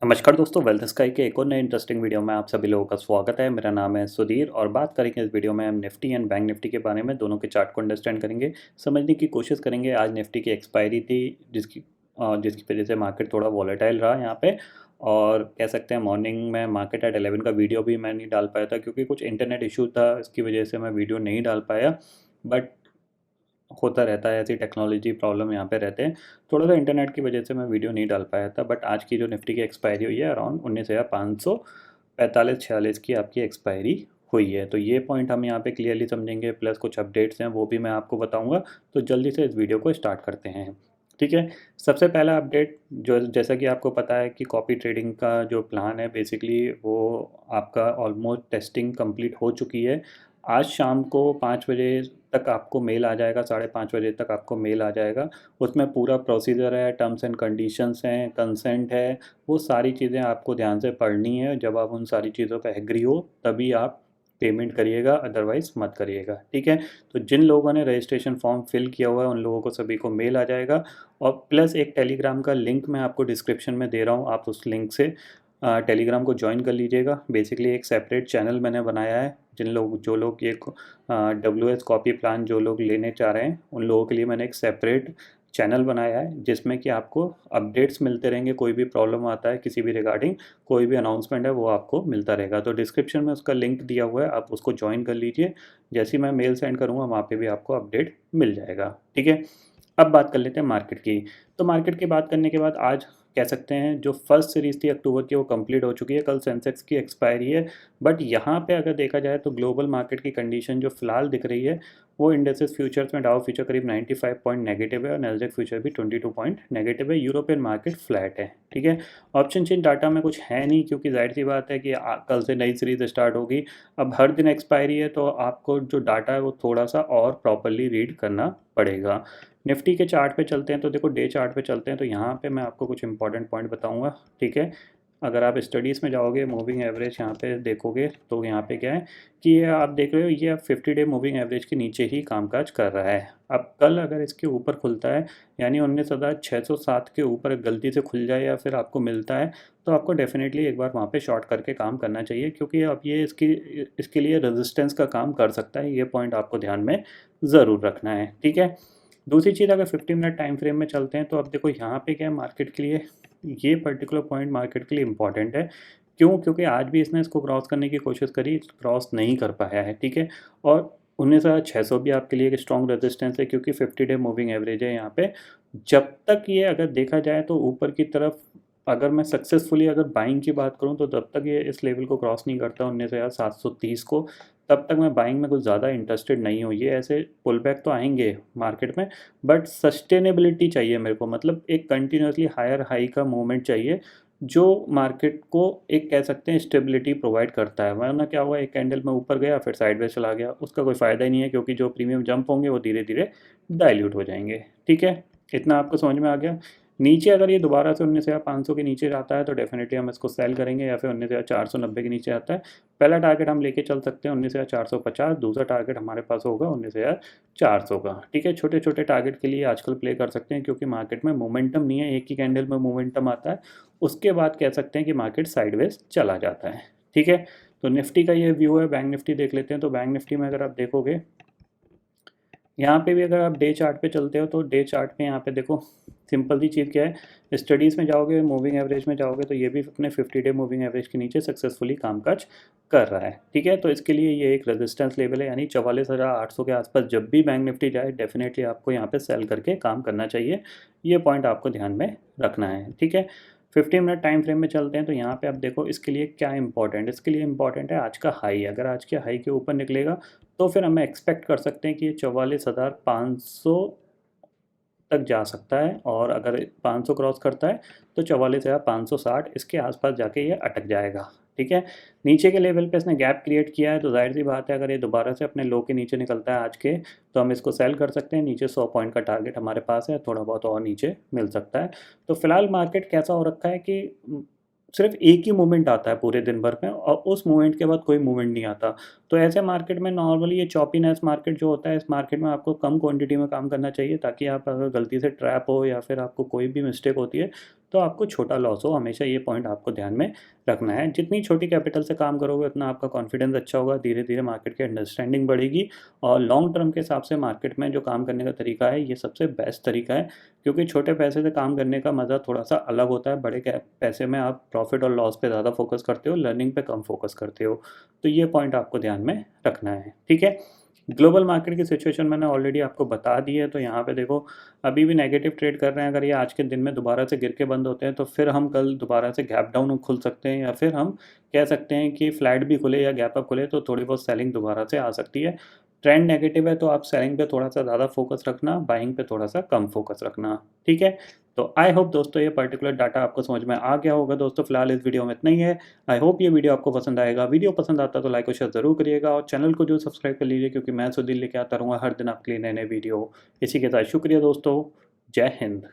नमस्कार दोस्तों, wealth sky के एक और नए इंटरेस्टिंग वीडियो में आप सभी लोगों का स्वागत है। मेरा नाम है सुधीर और बात करेंगे इस वीडियो में हम निफ्टी एंड बैंक निफ्टी के बारे में। दोनों के चार्ट को अंडरस्टैंड करेंगे, समझने की कोशिश करेंगे। आज निफ्टी की एक्सपायरी थी जिसकी वजह से मार्केट थोड़ा वॉलेटाइल रहा यहाँ पे। और कह सकते हैं मॉर्निंग में मार्केट एट 11 का वीडियो भी मैं नहीं डाल पाया था क्योंकि कुछ इंटरनेट इशू था, इसकी वजह से मैं वीडियो नहीं डाल पाया। बट होता रहता है, ऐसी टेक्नोलॉजी प्रॉब्लम यहाँ पे रहते हैं। थोड़ा सा इंटरनेट की वजह से मैं वीडियो नहीं डाल पाया था। बट आज की जो निफ्टी की एक्सपायरी हुई है अराउंड 19,545-46 की आपकी एक्सपायरी हुई है। तो ये पॉइंट हम यहाँ पे क्लियरली समझेंगे, प्लस कुछ अपडेट्स हैं वो भी मैं आपको बताऊँगा। तो जल्दी से इस वीडियो को स्टार्ट करते हैं। ठीक है, सबसे पहला अपडेट जो जैसा कि आपको पता है कि कॉपी ट्रेडिंग का जो प्लान है बेसिकली वो आपका ऑलमोस्ट टेस्टिंग कंप्लीट हो चुकी है। आज शाम को 5 बजे तक आपको मेल आ जाएगा, 5:30 बजे तक आपको मेल आ जाएगा। उसमें पूरा प्रोसीजर है, टर्म्स एंड कंडीशंस हैं, कंसेंट है, वो सारी चीज़ें आपको ध्यान से पढ़नी है। जब आप उन सारी चीज़ों पे एग्री हो तभी आप पेमेंट करिएगा, अदरवाइज़ मत करिएगा। ठीक है, तो जिन लोगों ने रजिस्ट्रेशन फॉर्म फिल किया हुआ है उन लोगों को सभी को मेल आ जाएगा। और प्लस एक टेलीग्राम का लिंक मैं आपको डिस्क्रिप्शन में दे रहा हूँ, आप उस लिंक से टेलीग्राम को ज्वाइन कर लीजिएगा। बेसिकली एक सेपरेट चैनल मैंने बनाया है। जो लोग ये WS कॉपी प्लान जो लोग लेने चाह रहे हैं उन लोगों के लिए मैंने एक सेपरेट चैनल बनाया है जिसमें कि आपको अपडेट्स मिलते रहेंगे। कोई भी प्रॉब्लम आता है किसी भी रिगार्डिंग, कोई भी अनाउंसमेंट है वो आपको मिलता रहेगा। तो डिस्क्रिप्शन में उसका लिंक दिया हुआ है, आप उसको ज्वाइन कर लीजिए। जैसे ही मैं मेल सेंड करूँगा वहाँ पे भी आपको अपडेट मिल जाएगा। ठीक है, अब बात कर लेते हैं मार्केट की। तो मार्केट की बात करने के बाद आज कह सकते हैं जो फर्स्ट सीरीज़ थी अक्टूबर की वो कंप्लीट हो चुकी है। कल सेंसेक्स की एक्सपायरी है। बट यहाँ पे अगर देखा जाए तो ग्लोबल मार्केट की कंडीशन जो फिलहाल दिख रही है वो इंडेक्सेस फ्यूचर्स में डाउ फ्यूचर करीब 95 पॉइंट नेगेटिव है और नैस्डैक फ्यूचर भी 22 पॉइंट नेगेटिव है। यूरोपियन मार्केट फ्लैट है। ठीक है, ऑप्शन चेन डाटा में कुछ है नहीं क्योंकि जाहिर सी बात है कि कल से नई सीरीज़ स्टार्ट होगी। अब हर दिन एक्सपायरी है तो आपको जो डाटा है वो थोड़ा सा और प्रॉपरली रीड करना पड़ेगा। निफ्टी के चार्ट पे चलते हैं तो देखो, डे चार्ट पे चलते हैं तो यहाँ पे मैं आपको कुछ इंपॉर्टेंट पॉइंट बताऊंगा। ठीक है, अगर आप स्टडीज़ में जाओगे मूविंग एवरेज यहाँ पे देखोगे तो यहाँ पे क्या है कि ये आप देख रहे हो, ये अब 50 डे मूविंग एवरेज के नीचे ही कामकाज कर रहा है। अब कल अगर इसके ऊपर खुलता है, यानी 19,607 के ऊपर गलती से खुल जाए या फिर आपको मिलता है तो आपको डेफिनेटली एक बार वहाँ पे शॉर्ट करके काम करना चाहिए क्योंकि अब ये इसके लिए रेजिस्टेंस का काम कर सकता है। ये पॉइंट आपको ध्यान में ज़रूर रखना है। ठीक है, दूसरी चीज़ अगर 50 मिनट टाइम फ्रेम में चलते हैं तो अब देखो यहाँ पे क्या है मार्केट के लिए, ये पर्टिकुलर पॉइंट मार्केट के लिए इम्पॉर्टेंट है। क्यों? क्योंकि आज भी इसने इसको क्रॉस करने की कोशिश करी, क्रॉस नहीं कर पाया है। ठीक है, और 19,600 भी आपके लिए एक स्ट्रॉन्ग रेजिस्टेंस है क्योंकि 50 डे मूविंग एवरेज है यहाँ पे। जब तक ये अगर देखा जाए तो ऊपर की तरफ, अगर मैं सक्सेसफुली अगर बाइंग की बात करूँ तो जब तक ये इस लेवल को क्रॉस नहीं करता 19,730 को, तब तक मैं बाइंग में कुछ ज़्यादा इंटरेस्टेड नहीं हूँ। ये ऐसे पुल बैक तो आएंगे मार्केट में बट सस्टेनेबिलिटी चाहिए मेरे को, मतलब एक कंटिन्यूसली हायर हाई का मूवमेंट चाहिए जो मार्केट को एक कह सकते हैं स्टेबिलिटी प्रोवाइड करता है। वरना क्या हुआ, एक कैंडल में ऊपर गया फिर साइडवेज चला गया, उसका कोई फ़ायदा ही नहीं है क्योंकि जो प्रीमियम जंप होंगे वो धीरे धीरे डाइल्यूट हो जाएंगे। ठीक है, इतना आपको समझ में आ गया। नीचे अगर ये दोबारा से 19,500 के नीचे जाता है तो डेफिनेटली हम इसको सेल करेंगे, या फिर 19,490 के नीचे आता है पहला टारगेट हम लेके चल सकते हैं 19,450, दूसरा टारगेट हमारे पास होगा 19,400 का। ठीक है, छोटे छोटे टारगेट के लिए आजकल प्ले कर सकते हैं क्योंकि मार्केट में मोमेंटम नहीं है, एक ही कैंडल में मोमेंटम आता है, उसके बाद कह सकते हैं कि मार्केट साइडवेज चला जाता है। ठीक है, तो निफ्टी का ये व्यू है। बैंक निफ्टी देख लेते हैं। तो बैंक निफ्टी में अगर आप देखोगे यहाँ पे भी अगर आप डे चार्ट पे चलते हो तो डे चार्ट पे यहाँ पे देखो सिंपल सी चीज़ क्या है, स्टडीज़ में जाओगे मूविंग एवरेज में जाओगे तो ये भी अपने 50 डे मूविंग एवरेज के नीचे सक्सेसफुली कामकाज कर रहा है। ठीक है, तो इसके लिए ये एक रेजिस्टेंस लेवल है, यानी 44,800 के आसपास जब भी बैंक निफ्टी जाए डेफिनेटली आपको यहाँ पे सेल करके काम करना चाहिए। ये पॉइंट आपको ध्यान में रखना है। ठीक है, 15 मिनट टाइम फ्रेम में चलते हैं तो यहाँ पे आप देखो इसके लिए क्या इंपॉर्टेंट है। इसके लिए इंपॉर्टेंट है आज का हाई। अगर आज के हाई के ऊपर निकलेगा तो फिर हमें एक्सपेक्ट कर सकते हैं कि ये 44,500 तक जा सकता है, और अगर 500 क्रॉस करता है तो 44,560 इसके आसपास जाके ये अटक जाएगा। ठीक है, नीचे के लेवल पे इसने गैप क्रिएट किया है तो जाहिर सी बात है अगर ये दोबारा से अपने लो के नीचे निकलता है आज के, तो हम इसको सेल कर सकते हैं। नीचे 100 पॉइंट का टारगेट हमारे पास है, थोड़ा बहुत और नीचे मिल सकता है। तो फिलहाल मार्केट कैसा हो रखा है कि सिर्फ एक ही मूवमेंट आता है पूरे दिन भर में और उस मूवमेंट के बाद कोई मूवमेंट नहीं आता। तो ऐसे मार्केट में नॉर्मली ये चॉपीनेस मार्केट जो होता है, इस मार्केट में आपको कम क्वांटिटी में काम करना चाहिए ताकि आप अगर गलती से ट्रैप हो या फिर आपको कोई भी मिस्टेक होती है तो आपको छोटा लॉस हो, हमेशा ये पॉइंट आपको ध्यान में रखना है। जितनी छोटी कैपिटल से काम करोगे उतना आपका कॉन्फिडेंस अच्छा होगा, धीरे धीरे मार्केट की अंडरस्टैंडिंग बढ़ेगी और लॉन्ग टर्म के हिसाब से मार्केट में जो काम करने का तरीका है ये सबसे बेस्ट तरीका है, क्योंकि छोटे पैसे से काम करने का मज़ा थोड़ा सा अलग होता है। बड़े पैसे में आप प्रॉफिट और लॉस पे ज़्यादा फोकस करते हो, लर्निंग पे कम फोकस करते हो। तो ये पॉइंट आपको ध्यान में रखना है, ठीक है। ग्लोबल मार्केट की सिचुएशन मैंने ऑलरेडी आपको बता दी है, तो यहाँ पे देखो अभी भी नेगेटिव ट्रेड कर रहे हैं। अगर ये आज के दिन में दोबारा से गिर के बंद होते हैं तो फिर हम कल दोबारा से गैप डाउन खुल सकते हैं, या फिर हम कह सकते हैं कि फ्लैट भी खुले या गैप अप खुले तो थोड़ी बहुत सेलिंग दोबारा से आ सकती है। ट्रेंड नेगेटिव है तो आप सेलिंग पे थोड़ा सा ज़्यादा फोकस रखना, बाइंग पे थोड़ा सा कम फोकस रखना, ठीक है। तो आई होप दोस्तों ये पर्टिकुलर डाटा आपको समझ में आ गया होगा। दोस्तों फिलहाल इस वीडियो में इतना ही है। आई होप ये वीडियो आपको पसंद आएगा। वीडियो पसंद आता तो लाइक और शेयर ज़रूर करिएगा और चैनल को जो सब्सक्राइब कर लीजिए, क्योंकि मैं सुधीर लेके आता रहूँगा हर दिन आपके लिए नए नए वीडियो। इसी के साथ शुक्रिया दोस्तों, जय हिंद।